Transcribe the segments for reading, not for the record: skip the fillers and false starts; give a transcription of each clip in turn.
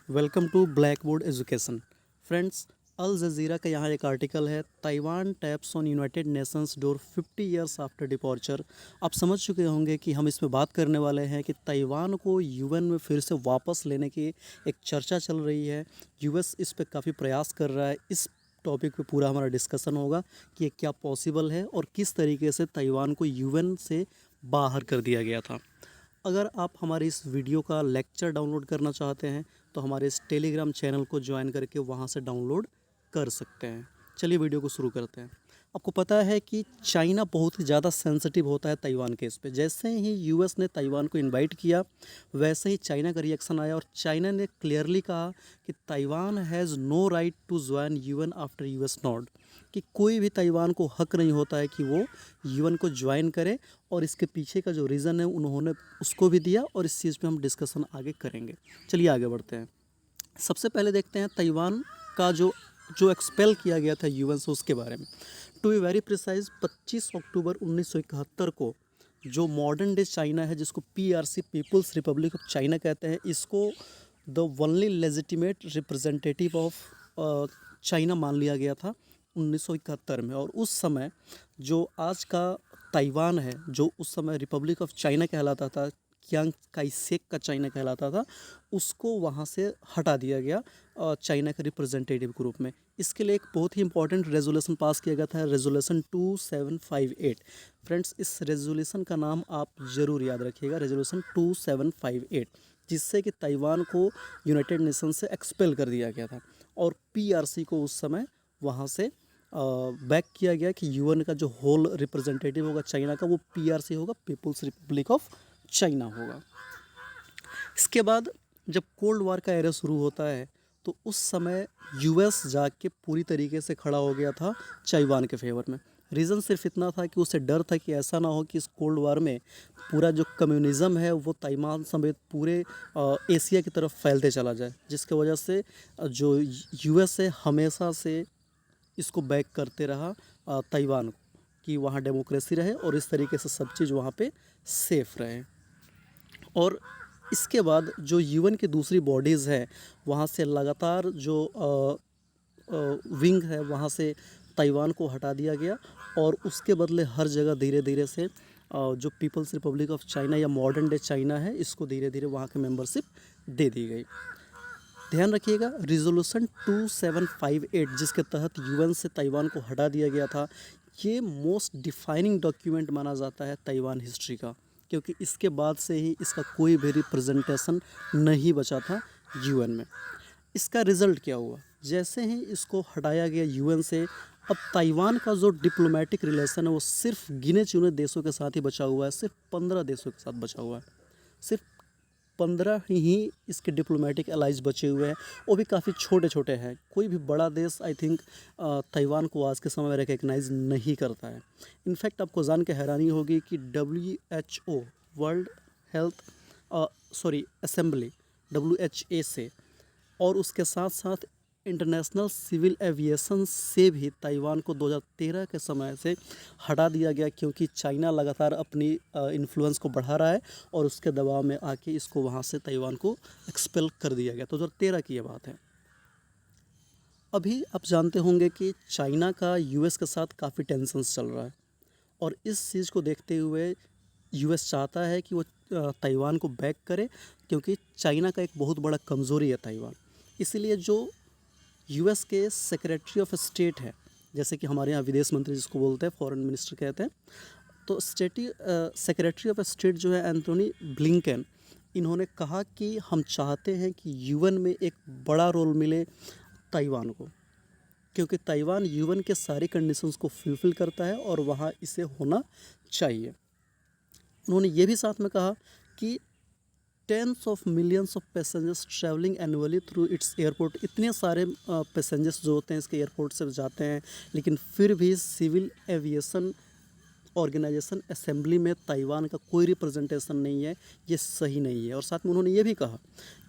Welcome to black board education. Friends, Al Jazeera का यहाँ एक आर्टिकल है, Taiwan taps on United Nations door 50 years after departure. आप समझ चुके होंगे कि हम इसमें बात करने वाले हैं कि ताइवान को यूएन में फिर से वापस लेने की एक चर्चा चल रही है। यूएस इस पे काफ़ी प्रयास कर रहा है। इस टॉपिक पे पूरा हमारा डिस्कशन होगा कि ये क्या पॉसिबल है और किस तरीके से ताइवान को यूएन से बाहर कर दिया गया था। अगर आप हमारी इस वीडियो का लेक्चर डाउनलोड करना चाहते हैं तो हमारे इस टेलीग्राम चैनल को ज्वाइन करके वहाँ से डाउनलोड कर सकते हैं। चलिए वीडियो को शुरू करते हैं। आपको पता है कि चाइना बहुत ही ज़्यादा सेंसिटिव होता है ताइवान केस पे। जैसे ही यूएस ने ताइवान को इनवाइट किया वैसे ही चाइना का रिएक्शन आया और चाइना ने क्लियरली कहा कि Taiwan has no right to join UN after US not, कि कोई भी ताइवान को हक नहीं होता है कि वो यूएन को ज्वाइन करे। और इसके पीछे का जो रीज़न है उन्होंने उसको भी दिया और इस चीज़ पे हम डिस्कशन आगे करेंगे। चलिए आगे बढ़ते हैं। सबसे पहले देखते हैं ताइवान का जो जो एक्सपेल किया गया था यूएन से उसके बारे में। To be very precise 25 October 1971 को जो मॉडर्न डे चाइना है, जिसको PRC people's republic of China कहते हैं, इसको the only legitimate representative of China मान लिया गया था 1971 में। और उस समय जो आज का ताइवान है, जो उस समय रिपब्लिक ऑफ चाइना कहलाता था, कियांग काइसेक का चाइना कहलाता था, उसको वहाँ से हटा दिया गया चाइना के रिप्रेजेंटेटिव ग्रुप में। इसके लिए एक बहुत ही इंपॉर्टेंट रेजोल्यूशन पास किया गया था, रेजोल्यूशन 2758। फ्रेंड्स, इस रेजोल्यूशन का नाम आप ज़रूर याद रखिएगा, रेजोल्यूशन 2758, जिससे कि ताइवान को यूनाइटेड नेशन से एक्सपेल कर दिया गया था और पीआरसी को उस समय वहाँ से बैक किया गया कि यूएन का जो होल रिप्रेजेंटेटिव होगा चाइना का, वो पीआरसी होगा, पीपल्स रिपब्लिक ऑफ चाइना होगा। इसके बाद जब कोल्ड वार का एरा शुरू होता है तो उस समय यूएस जाके पूरी तरीके से खड़ा हो गया था ताइवान के फेवर में। रीज़न सिर्फ इतना था कि उसे डर था कि ऐसा ना हो कि इस कोल्ड वार में पूरा जो कम्युनिज़्म है वो ताइवान समेत पूरे एशिया की तरफ फैलते चला जाए, जिसके वजह से जो यूएस है हमेशा से इसको बैक करते रहा ताइवान को, कि वहाँ डेमोक्रेसी रहे और इस तरीके से सब चीज़ वहाँ पे सेफ़ रहे। और इसके बाद जो यूएन की दूसरी बॉडीज़ है वहाँ से लगातार जो विंग है वहाँ से ताइवान को हटा दिया गया और उसके बदले हर जगह धीरे धीरे से जो पीपल्स रिपब्लिक ऑफ चाइना या मॉडर्न डे चाइना है, इसको धीरे धीरे वहाँ की मेंबरशिप दे दी गई। ध्यान रखिएगा, रिजोल्यूशन 2758 जिसके तहत यूएन से ताइवान को हटा दिया गया था, ये मोस्ट डिफाइनिंग डॉक्यूमेंट माना जाता है ताइवान हिस्ट्री का, क्योंकि इसके बाद से ही इसका कोई भी रिप्रेजेंटेशन नहीं बचा था यूएन में। इसका रिज़ल्ट क्या हुआ? जैसे ही इसको हटाया गया यूएन से, अब ताइवान का जो डिप्लोमेटिक रिलेशन है वो सिर्फ गिने चुने देशों के साथ ही बचा हुआ है, सिर्फ 15 देशों के साथ बचा हुआ है। सिर्फ 15 ही इसके डिप्लोमेटिक अलाइज बचे हुए हैं, वो भी काफ़ी छोटे छोटे हैं। कोई भी बड़ा देश आई थिंक ताइवान को आज के समय में रिकग्नाइज़ नहीं करता है। इनफैक्ट आपको जान के हैरानी होगी कि WHO world health assembly WHA से और उसके साथ साथ इंटरनेशनल सिविल एविएशन से भी ताइवान को 2013 के समय से हटा दिया गया, क्योंकि चाइना लगातार अपनी इन्फ्लुएंस को बढ़ा रहा है और उसके दबाव में आके इसको वहाँ से ताइवान को एक्सपेल कर दिया गया। तो 2013 की ये बात है। अभी आप जानते होंगे कि चाइना का यूएस के साथ काफ़ी टेंशन्स चल रहा है और इस चीज़ को देखते हुए यूएस चाहता है कि वो ताइवान को बैक करे, क्योंकि चाइना का एक बहुत बड़ा कमज़ोरी है ताइवान। इसीलिए जो यूएस के सेक्रेटरी ऑफ स्टेट है, जैसे कि हमारे यहाँ विदेश मंत्री जिसको बोलते हैं, फॉरेन मिनिस्टर कहते हैं, तो सेक्रेटरी ऑफ स्टेट जो है एंथोनी ब्लिंकन, इन्होंने कहा कि हम चाहते हैं कि यूएन में एक बड़ा रोल मिले ताइवान को, क्योंकि ताइवान यूएन के सारी कंडीशंस को फुलफ़िल करता है और वहाँ इसे होना चाहिए। उन्होंने ये भी साथ में कहा कि tens of millions of passengers travelling annually through its airport, इतने सारे पैसेंजर्स जो होते हैं इसके एयरपोर्ट से जाते हैं, लेकिन फिर भी सिविल एविएशन ऑर्गेनाइजेशन असेंबली में ताइवान का कोई रिप्रेजेंटेशन नहीं है, ये सही नहीं है। और साथ में उन्होंने ये भी कहा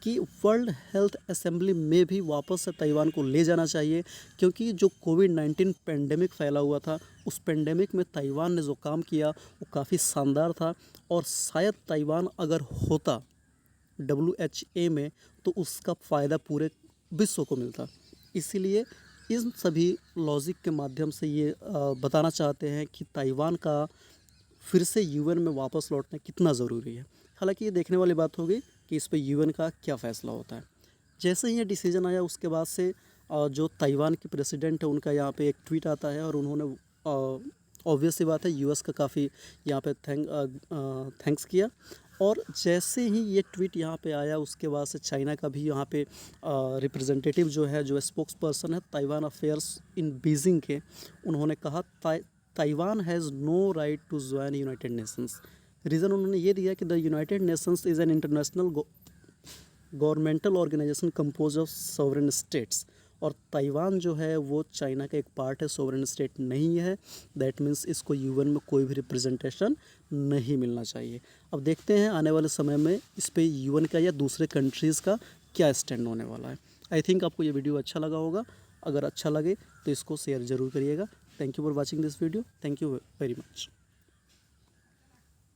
कि वर्ल्ड हेल्थ असेंबली में भी वापस से ताइवान को ले जाना चाहिए, क्योंकि जो कोविड-19 पेंडेमिक फैला हुआ था, उस पेंडेमिक में ताइवान ने जो काम किया वो काफ़ी शानदार था। और शायद ताइवान अगर होता WHA में तो उसका फ़ायदा पूरे विश्व को मिलता। इसीलिए इन सभी लॉजिक के माध्यम से ये बताना चाहते हैं कि ताइवान का फिर से यूएन में वापस लौटना कितना ज़रूरी है। हालांकि ये देखने वाली बात होगी कि इस पे यूएन का क्या फ़ैसला होता है। जैसे ही ये डिसीजन आया उसके बाद से जो ताइवान के प्रेसिडेंट है उनका यहाँ पे एक ट्वीट आता है और उन्होंने ऑब्वियस सी बात है यूएस का काफ़ी यहाँ पे थैंक्स किया। और जैसे ही ये ट्वीट यहाँ पे आया उसके बाद से चाइना का भी यहाँ पे रिप्रेजेंटेटिव जो है, जो स्पोक्स पर्सन है ताइवान अफेयर्स इन बीजिंग के, उन्होंने कहा Taiwan has no right to join United Nations. Reason उन्होंने ये दिया कि the United Nations is an international governmental organization compose of sovereign states. और ताइवान जो है वो चाइना का एक पार्ट है, सोवरेन स्टेट नहीं है। दैट मीन्स इसको यूएन में कोई भी रिप्रेजेंटेशन नहीं मिलना चाहिए। अब देखते हैं आने वाले समय में इस पे यूएन का या दूसरे कंट्रीज़ का क्या स्टैंड होने वाला है। आई थिंक आपको ये वीडियो अच्छा लगा होगा। अगर अच्छा लगे तो इसको शेयर ज़रूर करिएगा। Thank you for watching this video. Thank you very much.